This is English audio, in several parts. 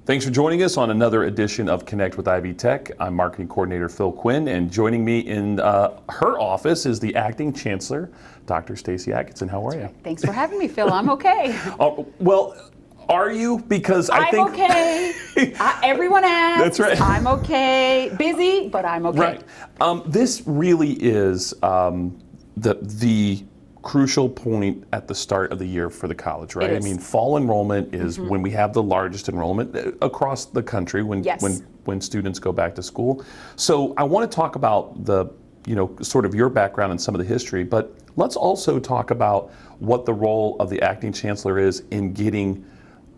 Thanks for joining us on another edition of Connect with Ivy Tech. I'm Marketing Coordinator Phil Quinn, and joining me in her office is the Acting Chancellor, Dr. Stacy Atkinson. How are you? Thanks for having me, Phil. I'm okay. Well, are you? Because I think... I'm okay. Everyone asks. That's right. I'm okay. Busy, but I'm okay. Right. This really is the crucial point at the start of the year for the college, right? I mean, fall enrollment is when we have the largest enrollment across the country when students go back to school. So I want to talk about sort of your background and some of the history, but let's also talk about what the role of the acting chancellor is in getting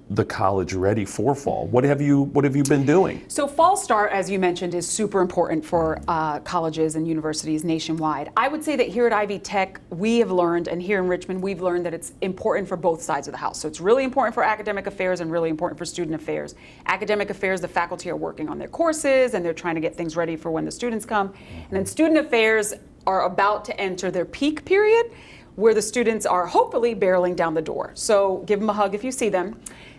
the college ready for fall. What have you been doing? So Fall Start, as you mentioned, is super important for colleges and universities nationwide. I would say that here at Ivy Tech, we have learned, and here in Richmond, we've learned that it's important for both sides of the house. So it's really important for academic affairs and really important for student affairs. Academic affairs, the faculty are working on their courses and they're trying to get things ready for when the students come. And then student affairs are about to enter their peak period where the students are hopefully barreling down the door. So give them a hug if you see them.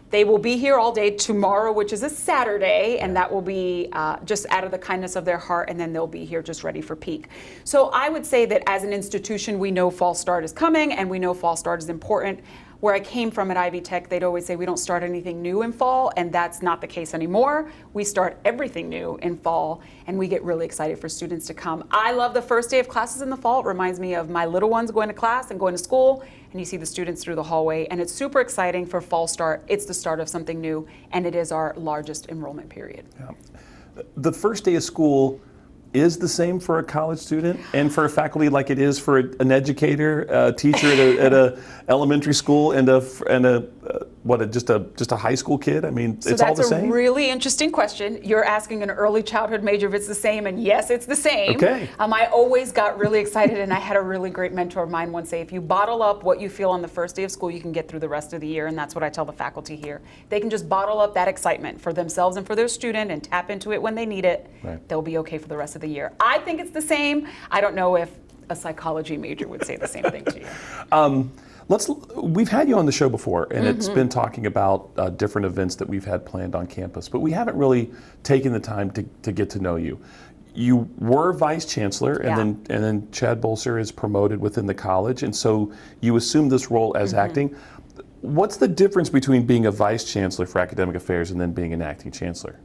They will be here all day tomorrow, which is a Saturday, and that will be just out of the kindness of their heart, and then they'll be here just ready for peak. So I would say that as an institution, we know Fall Start is coming, and we know Fall Start is important. Where I came from at Ivy Tech, they'd always say we don't start anything new in fall, and that's not the case anymore. We start everything new in fall, and we get really excited for students to come. I love the first day of classes in the fall. It reminds me of my little ones going to class and going to school, and you see the students through the hallway, and it's super exciting for Fall Start. It's the start of something new, and it is our largest enrollment period. Yeah. The first day of school is the same for a college student and for a faculty like it is for an educator, a teacher at a elementary school, and just a high school kid? I mean, so it's all the same? That's a really interesting question. You're asking an early childhood major if it's the same, and yes, it's the same. Okay. I always got really excited, and I had a really great mentor of mine once say, if you bottle up what you feel on the first day of school, you can get through the rest of the year, and that's what I tell the faculty here. They can just bottle up that excitement for themselves and for their student and tap into it when they need it. Right. They'll be okay for the rest of the year. I think it's the same. I don't know if a psychology major would say the same thing to you. We've had you on the show before, and it's been talking about different events that we've had planned on campus, but we haven't really taken the time to get to know you. You were vice chancellor, and then Chad Bolser is promoted within the college, and so you assumed this role as acting. What's the difference between being a vice chancellor for academic affairs and then being an acting chancellor?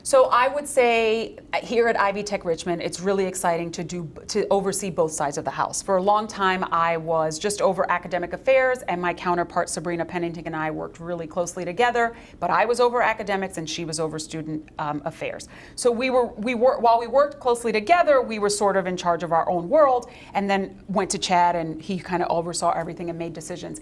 So I would say here at Ivy Tech Richmond, it's really exciting to oversee both sides of the house. For a long time, I was just over academic affairs, and my counterpart Sabrina Pennington and I worked really closely together. But I was over academics, and she was over student affairs. So while we worked closely together, we were sort of in charge of our own world, and then went to Chad, and he kind of oversaw everything and made decisions.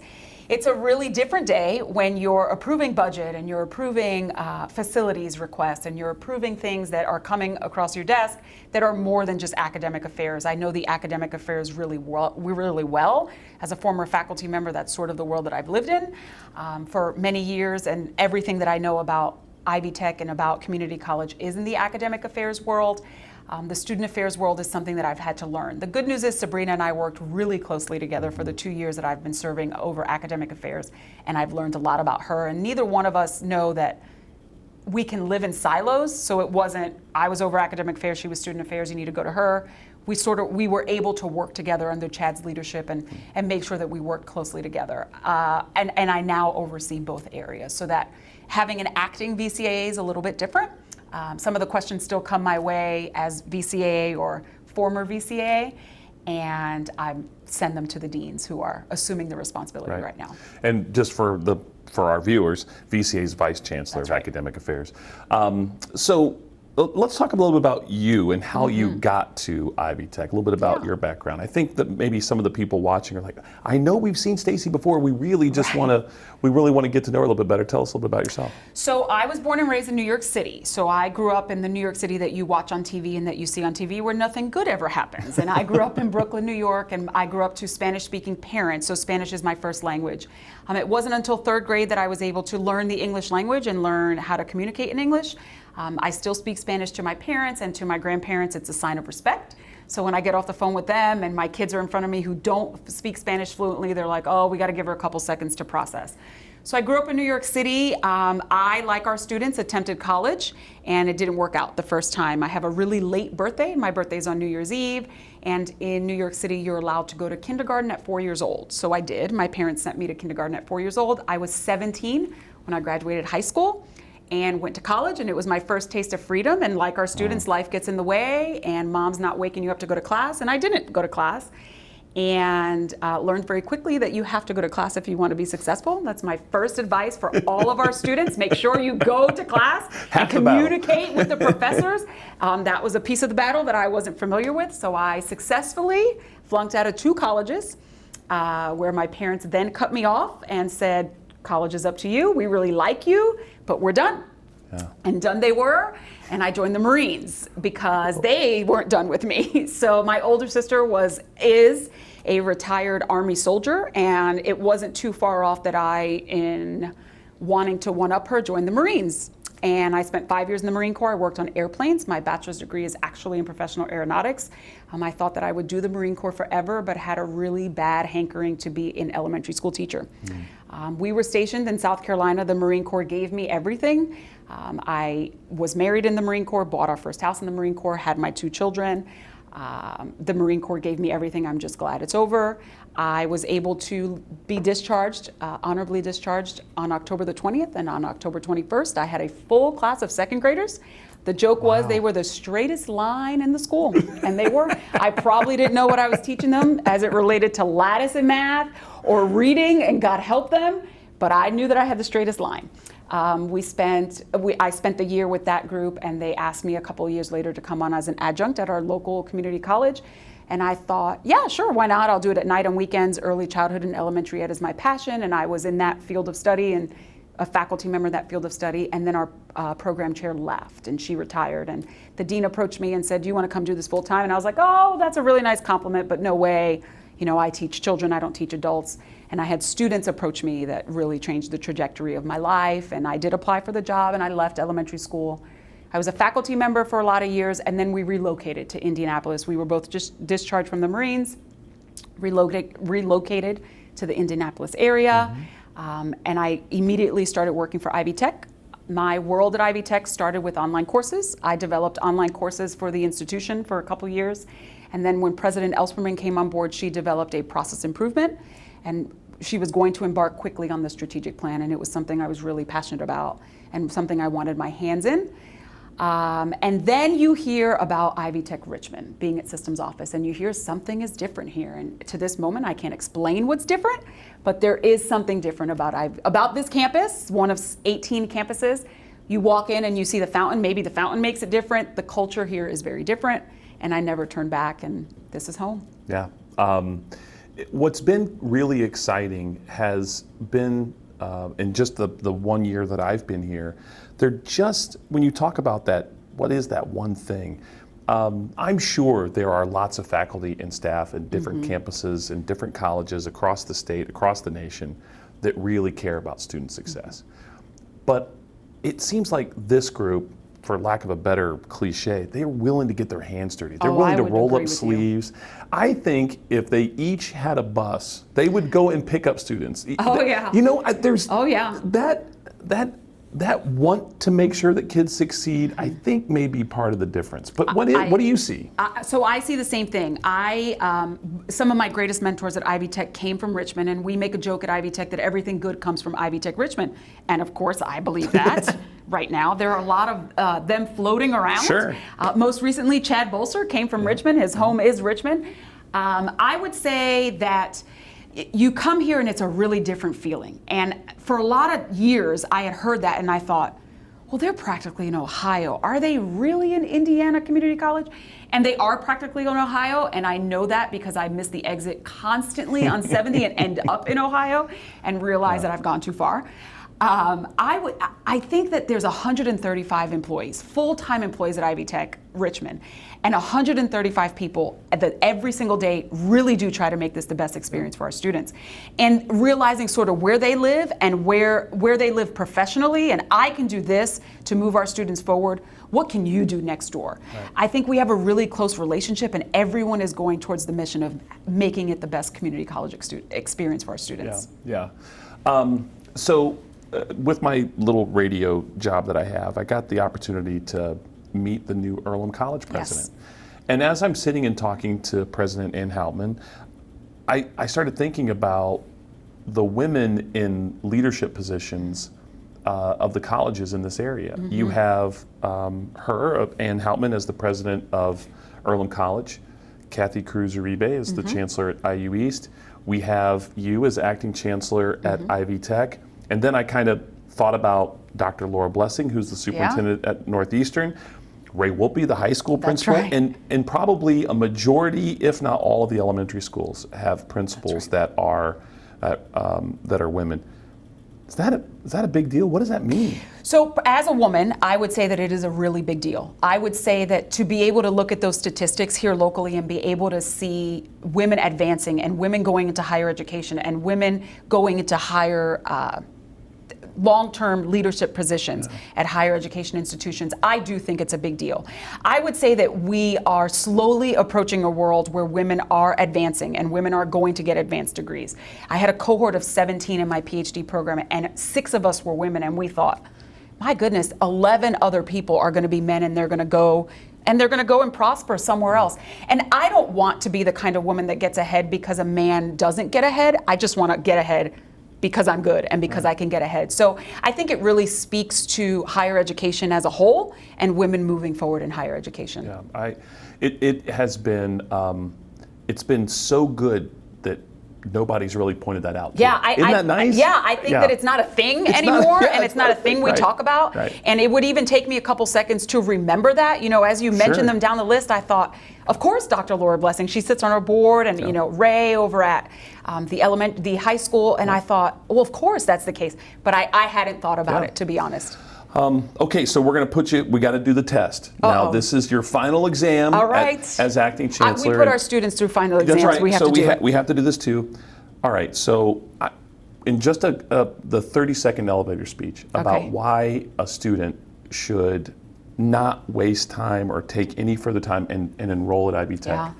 It's a really different day when you're approving budget and you're approving facilities requests and you're approving things that are coming across your desk that are more than just academic affairs. I know the academic affairs really well. As a former faculty member, that's sort of the world that I've lived in for many years, and everything that I know about Ivy Tech and about community college is in the academic affairs world. The student affairs world is something that I've had to learn. The good news is Sabrina and I worked really closely together for the 2 years that I've been serving over academic affairs, and I've learned a lot about her, and neither one of us know that we can live in silos. So it wasn't, I was over academic affairs, she was student affairs, you need to go to her. We were able to work together under Chad's leadership and make sure that we worked closely together. And I now oversee both areas, so that having an acting VCAA is a little bit different. Some of the questions still come my way as VCAA or former VCAA, and I send them to the deans who are assuming the responsibility right now. And just for our viewers, VCAA is Vice Chancellor of Academic Affairs. So let's talk a little bit about you and how you got to Ivy Tech, a little bit about your background. I think that maybe some of the people watching are like, I know we've seen Stacy before, we really just want to get to know her a little bit better. Tell us a little bit about yourself. So I was born and raised in New York City. So I grew up in the New York City that you watch on TV and that you see on TV where nothing good ever happens. And I grew up in Brooklyn, New York, and I grew up to Spanish-speaking parents, so Spanish is my first language. It wasn't until third grade that I was able to learn the English language and learn how to communicate in English. I still speak Spanish to my parents and to my grandparents. It's a sign of respect. So when I get off the phone with them and my kids are in front of me who don't speak Spanish fluently, they're like, oh, we got to give her a couple seconds to process. So I grew up in New York City. I, like our students, attempted college, and it didn't work out the first time. I have a really late birthday. My birthday's on New Year's Eve, and in New York City, you're allowed to go to kindergarten at 4 years old. So I did. My parents sent me to kindergarten at 4 years old. I was 17 when I graduated high school and went to college, and it was my first taste of freedom. And like our students, life gets in the way, and mom's not waking you up to go to class, and I didn't go to class. And learned very quickly that you have to go to class if you want to be successful. That's my first advice for all of our students. Make sure you go to class and communicate with the professors. That was a piece of the battle that I wasn't familiar with, so I successfully flunked out of 2 colleges where my parents then cut me off and said, college is up to you. We really like you, but we're done. Yeah. And done they were, and I joined the Marines because they weren't done with me. So my older sister is a retired Army soldier, and it wasn't too far off that I, in wanting to one-up her, joined the Marines. And I spent 5 years in the Marine Corps. I worked on airplanes. My bachelor's degree is actually in professional aeronautics. I thought that I would do the Marine Corps forever, but had a really bad hankering to be an elementary school teacher. We were stationed in South Carolina. The Marine Corps gave me everything. I was married in the Marine Corps, bought our first house in the Marine Corps, had my 2 children. The Marine Corps gave me everything. I'm just glad it's over. I was able to be discharged, honorably discharged on October the 20th, and on October 21st, I had a full class of 2nd graders. The joke was they were the straightest line in the school, and they were. I probably didn't know what I was teaching them as it related to lattice and math or reading, and God help them, but I knew that I had the straightest line. I spent the year with that group, and they asked me a couple of years later to come on as an adjunct at our local community college. And I thought, yeah, sure, why not? I'll do it at night and weekends. Early childhood and elementary ed is my passion, and I was in that field of study and a faculty member in that field of study. And then our program chair left, and she retired. And the dean approached me and said, do you want to come do this full time? And I was like, oh, that's a really nice compliment, but no way. You know, I teach children, I don't teach adults. And I had students approach me that really changed the trajectory of my life. And I did apply for the job, and I left elementary school. I was a faculty member for a lot of years, and then we relocated to Indianapolis. We were both just discharged from the Marines, relocated to the Indianapolis area, and I immediately started working for Ivy Tech. My world at Ivy Tech started with online courses. I developed online courses for the institution for a couple years, and then when President Ellspermann came on board, she developed a process improvement, and she was going to embark quickly on the strategic plan, and it was something I was really passionate about and something I wanted my hands in. And then you hear about Ivy Tech Richmond being at systems office, and you hear something is different here. And to this moment, I can't explain what's different, but there is something different about this campus, one of 18 campuses. You walk in and you see the fountain. Maybe the fountain makes it different. The culture here is very different, and I never turned back, and this is home. Yeah. What's been really exciting has been, in just the 1 year that I've been here, when you talk about that, what is that one thing? I'm sure there are lots of faculty and staff at different campuses and different colleges across the state, across the nation, that really care about student success. But it seems like this group, for lack of a better cliche, they're willing to get their hands dirty. They're willing to roll up sleeves. I think if they each had a bus, they would go and pick up students. Oh, yeah. You know, there's that want to make sure that kids succeed, I think may be part of the difference. But what do you see? So I see the same thing. Some of my greatest mentors at Ivy Tech came from Richmond, and we make a joke at Ivy Tech that everything good comes from Ivy Tech Richmond. And of course, I believe that. Right now, there are a lot of them floating around. Sure. Most recently, Chad Bolser came from Richmond. His home is Richmond. I would say that you come here and it's a really different feeling. And for a lot of years, I had heard that and I thought, well, they're practically in Ohio. Are they really in Indiana Community College? And they are practically in Ohio, and I know that because I miss the exit constantly on 70 and end up in Ohio and realize that I've gone too far. I think that there's 135 employees, full-time employees at Ivy Tech Richmond, and 135 people that every single day really do try to make this the best experience for our students. And realizing sort of where they live and where they live professionally, and I can do this to move our students forward. What can you do next door? Right. I think we have a really close relationship, and everyone is going towards the mission of making it the best community college experience for our students. Yeah. So with my little radio job that I have, I got the opportunity to meet the new Earlham College president. Yes. And as I'm sitting and talking to President Ann Houtman, I started thinking about the women in leadership positions of the colleges in this area. Mm-hmm. You have her, Ann Houtman, as the president of Earlham College. Kathy Cruz-Uribe is the chancellor at IU East. We have you as acting chancellor at Ivy Tech. And then I kind of thought about Dr. Laura Blessing, who's the superintendent at Northeastern. Ray Wolpe, the high school principal, right. and probably a majority, if not all, of the elementary schools have principals that are women. Is that a big deal? What does that mean? So as a woman, I would say that it is a really big deal. I would say that to be able to look at those statistics here locally and be able to see women advancing and women going into higher education and women going into higher long-term leadership positions at higher education institutions, I do think it's a big deal. I would say that we are slowly approaching a world where women are advancing and women are going to get advanced degrees. I had a cohort of 17 in my PhD program, and 6 of us were women, and we thought, my goodness, 11 other people are going to be men, and they're going to go and prosper somewhere else. And I don't want to be the kind of woman that gets ahead because a man doesn't get ahead. I just want to get ahead because I'm good and because I can get ahead. So I think it really speaks to higher education as a whole and women moving forward in higher education. Yeah, it has been, it's been so good that nobody's really pointed that out. Yeah, Isn't that nice? Yeah, I think that it's not a thing anymore, and it's not a thing we talk about. Right. And it would even take me a couple seconds to remember that. You know, as you mentioned them down the list, I thought, of course, Dr. Laura Blessing. She sits on our board, and you know, Ray over at the high school, and I thought, well, of course that's the case. But I hadn't thought about it, to be honest. Okay, so we're going to put you, we got to do the test. Now, this is your final exam as acting chancellor. We put our students through final exams. That's right. We have so to we have to do this too. All right, so in just the 30-second elevator speech about why a student should not waste time or take any further time and enroll at Ivy Tech. Yeah.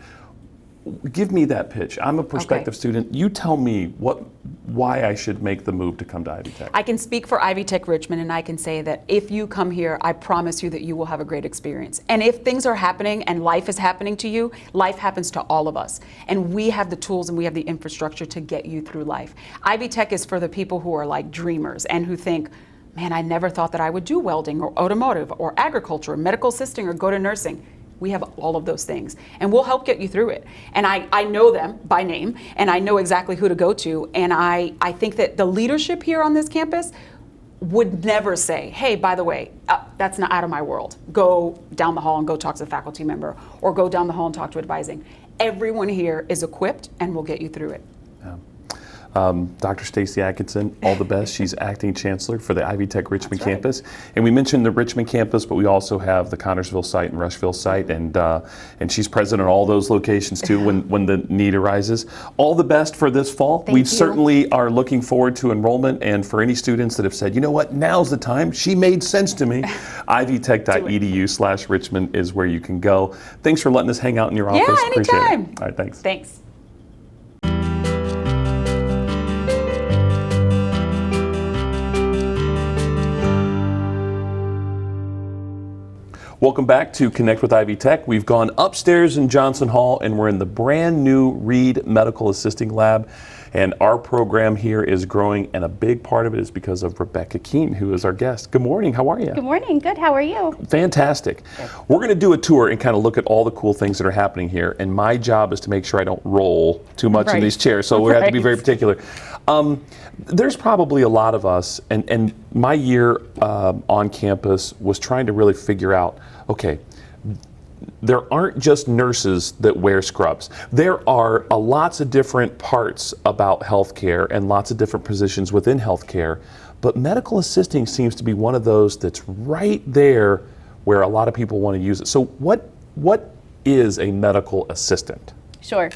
Give me that pitch. I'm a prospective student. You tell me why I should make the move to come to Ivy Tech. I can speak for Ivy Tech Richmond, and I can say that if you come here, I promise you that you will have a great experience. And if things are happening and life is happening to you, life happens to all of us. And we have the tools and we have the infrastructure to get you through life. Ivy Tech is for the people who are like dreamers and who think, man, I never thought that I would do welding or automotive or agriculture or medical assisting or go to nursing. We have all of those things, and we'll help get you through it. And I know them by name, and I know exactly who to go to. And I think that the leadership here on this campus would never say, hey, by the way, that's not out of my world. Go down the hall and go talk to the faculty member, or go down the hall and talk to advising. Everyone here is equipped and will get you through it. Yeah. Dr. Stacy Atkinson, all the best. She's acting chancellor for the Ivy Tech Richmond campus. And we mentioned the Richmond campus, but we also have the Connorsville site and Rushville site, and she's present in all those locations too when the need arises. All the best for this fall. Thank We you. certainly are looking forward to enrollment, and for any students that have said, you know what, now's the time, she made sense to me, ivytech.edu/Richmond is where you can go. Thanks for letting us hang out in your office. Yeah, Appreciate anytime. it. All right, thanks. Thanks. Welcome back to Connect with Ivy Tech. We've gone upstairs in Johnson Hall, and we're in the brand new Reed Medical Assisting Lab. And our program here is growing, and a big part of it is because of Rebecca Keene, who is our guest. Good morning. How are you? Good morning. Good. How are you? Fantastic. We're going to do a tour and kind of look at all the cool things that are happening here. And my job is to make sure I don't roll too much in these chairs, so we have to be very particular. There's probably a lot of us, and my year on campus was trying to really figure out, okay, there aren't just nurses that wear scrubs. There are lots of different parts about healthcare and lots of different positions within healthcare, but medical assisting seems to be one of those that's right there where a lot of people want to use it. So what is a medical assistant? Sure.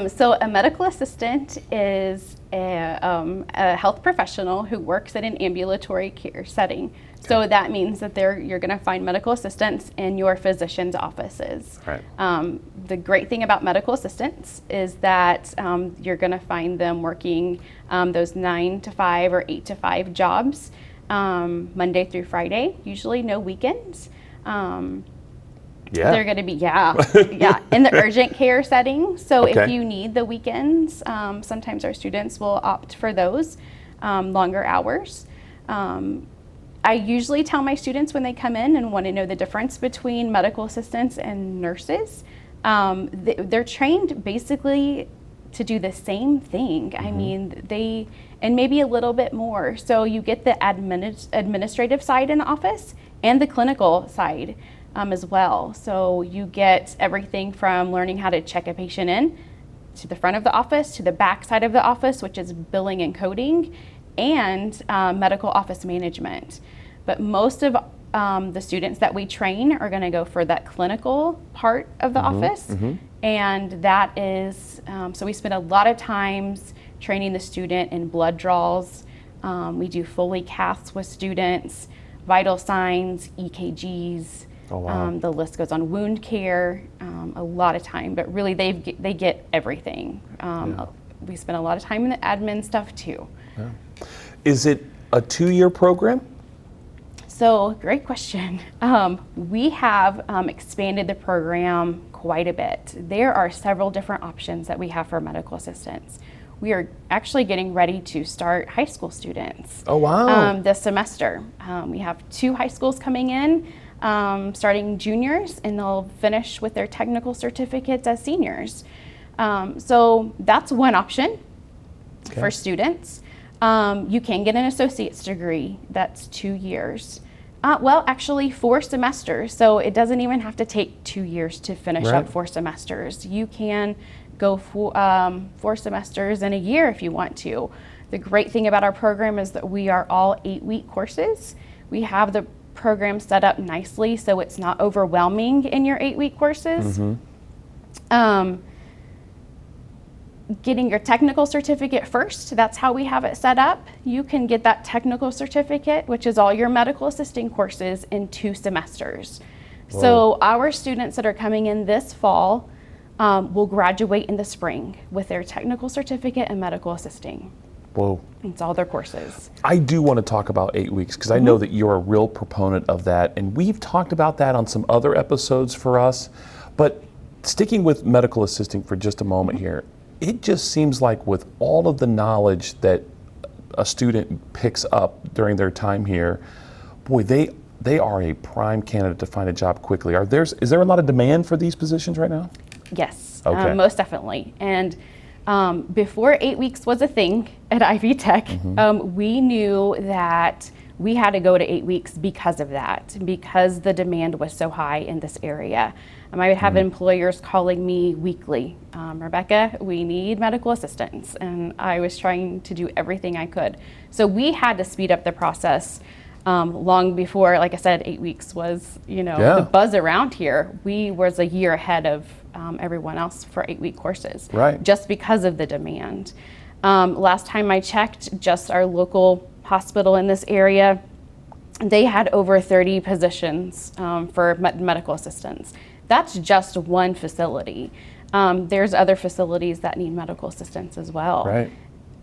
So a medical assistant is a health professional who works in an ambulatory care setting. So that means that you're going to find medical assistants in your physician's offices. Right. The great thing about medical assistants is that you're going to find them working those 9 to 5 or 8 to 5 jobs Monday through Friday, usually no weekends. They're going to be, in the urgent care setting. So if you need the weekends, sometimes our students will opt for those longer hours. I usually tell my students when they come in and want to know the difference between medical assistants and nurses, they're trained basically to do the same thing. I mean, and maybe a little bit more. So you get the administrative side in the office and the clinical side as well. So you get everything from learning how to check a patient in to the front of the office, to the back side of the office, which is billing and coding, and medical office management. But most of the students that we train are going to go for that clinical part of the office. And that is, so we spend a lot of times training the student in blood draws. We do Foley caths with students, vital signs, EKGs. Oh, wow. The list goes on, wound care, a lot of time, but really they get everything. We spend a lot of time in the admin stuff too. Yeah. Is it a 2-year program? So, great question. We have expanded the program quite a bit. There are several different options that we have for medical assistants. We are actually getting ready to start high school students. Oh, wow. This semester. We have 2 high schools coming in, starting juniors, and they'll finish with their technical certificates as seniors. So that's one option for students. You can get an associate's degree. That's 2 years. Well, actually 4 semesters. So it doesn't even have to take 2 years to finish up 4 semesters. You can go for 4 semesters in a year if you want to. The great thing about our program is that we are all 8-week courses. We have the program set up nicely so it's not overwhelming in your 8-week courses. Getting your technical certificate first, that's how we have it set up. You can get that technical certificate, which is all your medical assisting courses, in 2 semesters. Whoa. So our students that are coming in this fall will graduate in the spring with their technical certificate and medical assisting. Whoa. It's all their courses. I do want to talk about 8 weeks because I know that you're a real proponent of that, and we've talked about that on some other episodes for us. But sticking with medical assisting for just a moment here, it just seems like with all of the knowledge that a student picks up during their time here, boy, they are a prime candidate to find a job quickly. Is there a lot of demand for these positions right now? Yes, Okay. Most definitely. And before 8 weeks was a thing at Ivy Tech, we knew that we had to go to 8 weeks because of that, because the demand was so high in this area. I would have employers calling me weekly, Rebecca, we need medical assistants. And I was trying to do everything I could. So we had to speed up the process long before, like I said, 8 weeks was, the buzz around here. We was a year ahead of everyone else for 8-week courses, just because of the demand. Last time I checked, just our local hospital in this area, they had over 30 positions for medical assistants. That's just one facility. There's other facilities that need medical assistants as well. Right.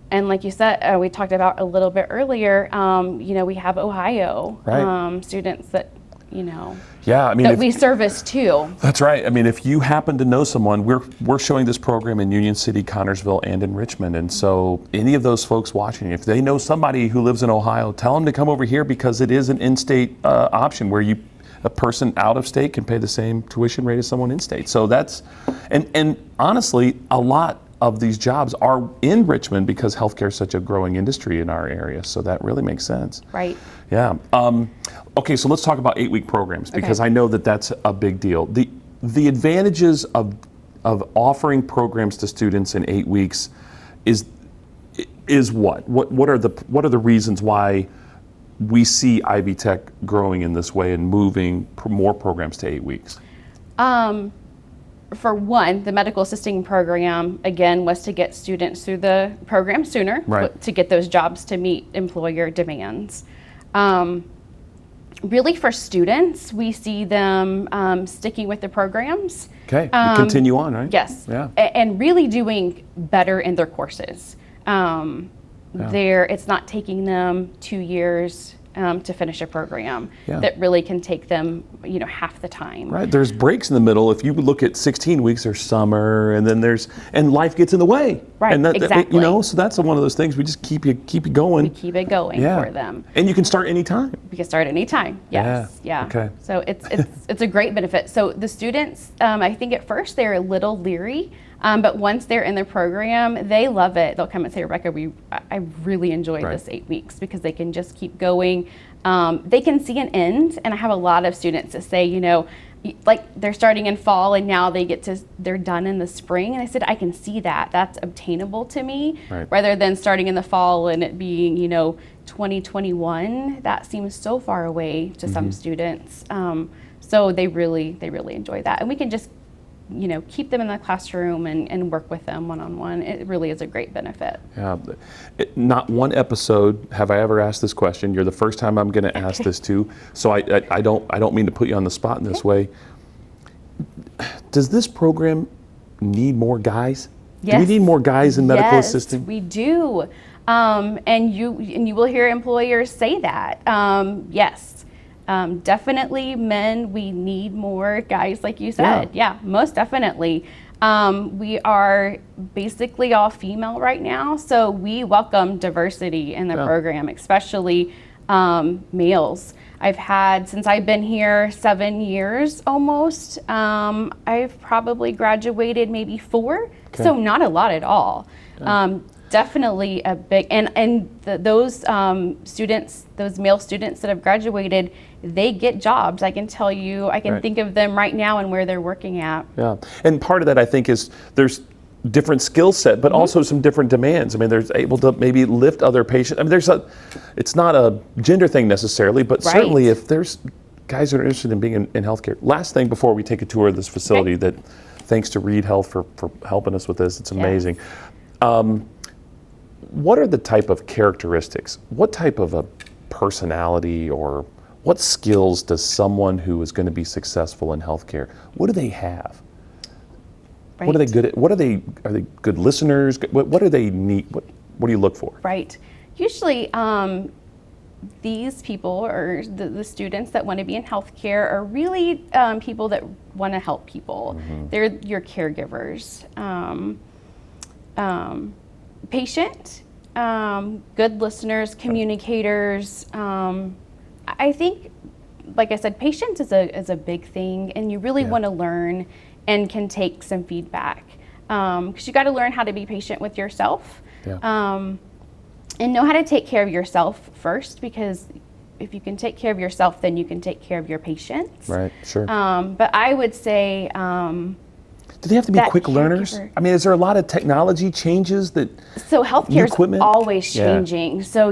And like you said, we talked about a little bit earlier, we have Ohio students that, that we service too. That's right. I mean, if you happen to know someone, we're showing this program in Union City, Connorsville, and in Richmond. And so any of those folks watching, if they know somebody who lives in Ohio, tell them to come over here because it is an in-state option where a person out of state can pay the same tuition rate as someone in state. So that's, and honestly, a lot of these jobs are in Richmond because healthcare is such a growing industry in our area. So that really makes sense. Right. Yeah. Okay, so let's talk about 8-week programs because I know that that's a big deal. The advantages of offering programs to students in 8 weeks is what? What are the reasons why we see Ivy Tech growing in this way and moving more programs to 8 weeks? For one, the medical assisting program, again, was to get students through the program sooner, to get those jobs to meet employer demands. Really for students, we see them sticking with the programs. Okay, you continue on, right? Yes. Yeah. And really doing better in their courses. It's not taking them 2 years to finish a program. That really can take them, half the time. Right. There's breaks in the middle. If you look at 16 weeks, there's summer, and then and life gets in the way. Right. And Exactly. So that's one of those things. We just keep it going. We keep it going for them. And you can start anytime. You can start anytime. Yes. Yeah. Okay. So it's a great benefit. So the students, I think at first they're a little leery. But once they're in the program, they love it. They'll come and say, Rebecca, I really enjoyed this 8 weeks, because they can just keep going. They can see an end. And I have a lot of students that say, like they're starting in fall and now they're done in the spring. And I said, I can see that. That's obtainable to me, rather than starting in the fall and it being, 2021. That seems so far away to some students. So they really enjoy that. And we can just keep them in the classroom and work with them one-on-one. It really is a great benefit. Yeah. Not one episode have I ever asked this question. You're the first time I'm going to ask this too. So I don't mean to put you on the spot in this way. Does this program need more guys? Yes. Do we need more guys in medical assisting? Yes, we do. And you will hear employers say that. Yes. Definitely men, we need more guys, like you said. Yeah, most definitely. We are basically all female right now, so we welcome diversity in the program, especially males. I've had, since I've been here 7 years almost, I've probably graduated maybe 4, so not a lot at all. Definitely a big, those students, those male students that have graduated, they get jobs. I can tell you, I can think of them right now and where they're working at. Yeah, and part of that I think is there's different skill set, but also some different demands. I mean, there's able to maybe lift other patients. I mean, it's not a gender thing necessarily, but certainly if there's guys that are interested in being in healthcare. Last thing before we take a tour of this facility, that thanks to Reed Health for helping us with this, it's amazing. What are the type of characteristics? What type of a personality or what skills does someone who is going to be successful in healthcare, what do they have? What are they good at? Are they good listeners? What do they need? What do you look for? Right. Usually these people, or the students that want to be in healthcare, are really people that want to help people. They're your caregivers. Patient, good listeners, communicators. I think, like I said, patience is a big thing, and you really want to learn and can take some feedback, because you got to learn how to be patient with yourself, and know how to take care of yourself first, because if you can take care of yourself, then you can take care of your patients. Right, sure. But I would say, do they have to be quick learners? I mean, is there a lot of technology changes that? So healthcare is always changing. So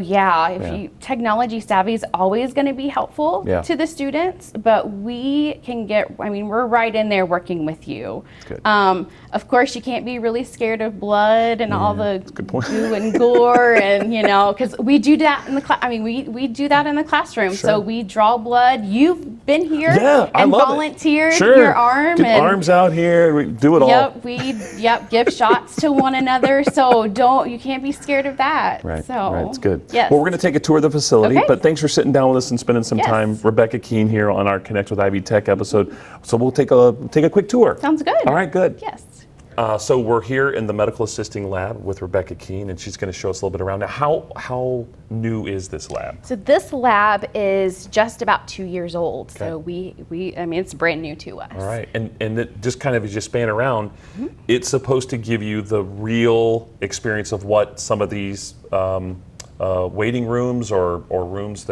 technology savvy is always going to be helpful to the students, but we can we're right in there working with you. That's good. Of course, you can't be really scared of blood and all the goo and gore, and because we do that in the we do that in the classroom. Sure. So we draw blood. You've been here and volunteered your arm. Get and arms out here. We do it all. Yep, we give shots to one another. So you can't be scared of that. Right. So right. It's good. Yes. Well, we're going to take a tour of the facility, but thanks for sitting down with us and spending some time. Rebecca Keene here on our Connect with Ivy Tech episode. So we'll take a quick tour. Sounds good. All right, good. Yes. So we're here in the medical assisting lab with Rebecca Keene, and she's going to show us a little bit around. Now, how new is this lab? So this lab is just about 2 years old. Okay. So it's brand new to us. All right, and it just kind of as you span around, it's supposed to give you the real experience of what some of these waiting rooms or rooms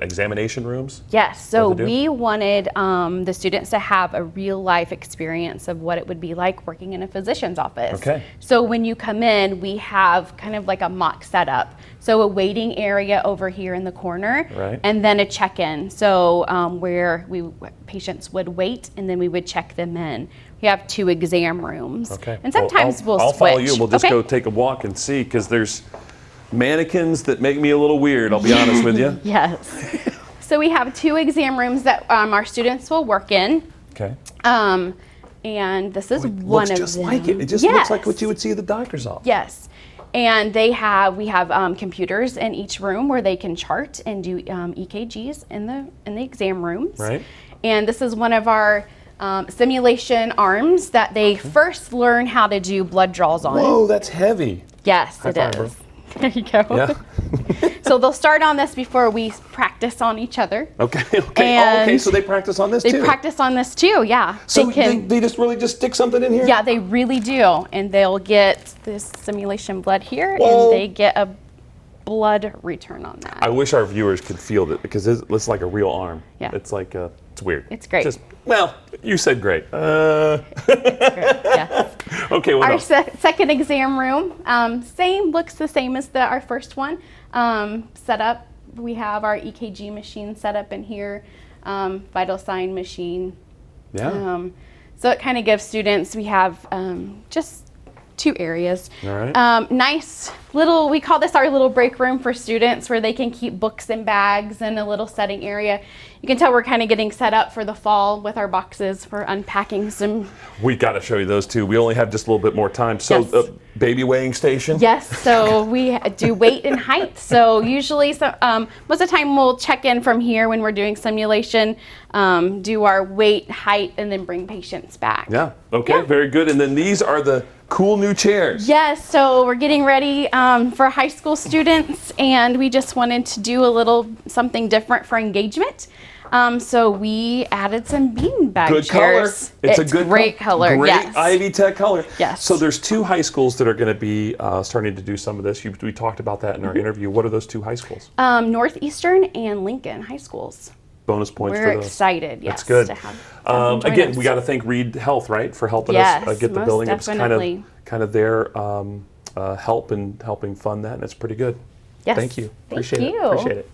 examination rooms? Yes, so we wanted the students to have a real life experience of what it would be like working in a physician's office. Okay. So when you come in, we have kind of like a mock setup. So a waiting area over here in the corner, and then a check-in. So where patients would wait, and then we would check them in. We have 2 exam rooms. Okay. And sometimes we'll switch. I'll follow you. We'll just go take a walk and see, because there's mannequins that make me a little weird, I'll be honest with you. Yes. So we have 2 exam rooms that our students will work in. Okay. And this is It one looks of just them. like it. It just looks like what you would see at the doctor's office. Yes. And we have computers in each room where they can chart and do EKGs in the exam rooms. Right. And this is one of our simulation arms that they first learn how to do blood draws on. Whoa, that's heavy. Yes, High it five, is. bro. There you go. Yeah. So they'll start on this before we practice on each other. Okay. Okay. And okay. So they practice on this They too. practice on this too. Yeah. So they just really just stick something in here. Yeah, they really do. And they'll get this simulation blood here, Whoa. and they get a blood return on that. I wish our viewers could feel that because it's like a real arm. Yeah. It's like it's weird. It's great. Well, you said great. Yes. Okay. What Our else? second exam room, looks the same as our first one. Set up, we have our EKG machine set up in here, vital sign machine. Yeah. So it kind of gives students, we have just 2 areas. All right. Nice little, we call this our little break room for students where they can keep books and bags in a little setting area. You can tell we're kind of getting set up for the fall with our boxes for unpacking some. We got to show you those too. We only have just a little bit more time. So, Yes. Baby weighing station. Yes, so we do weight and height. So usually, most of the time we'll check in from here when we're doing simulation, do our weight, height, and then bring patients back. Yeah. Okay. Yeah. Very good. And then these are the cool new chairs. Yes, so we're getting ready for high school students, and we just wanted to do a little something different for engagement. So we added some beanbag Good chairs. color. It's a good great color. Great Yes. Ivy Tech color. Yes. So there's 2 high schools that are going to be starting to do some of this. We talked about that in our interview. What are those 2 high schools? Northeastern and Lincoln high schools. Bonus points We're for those. excited. Yes, That's good. to have them join Again, us. we got to thank Reed Health, right, for helping Yes, us get the most building. definitely. It was kind of their help in helping fund that, and it's pretty good. Yes. Thank you. Thank Appreciate it. you. Appreciate it.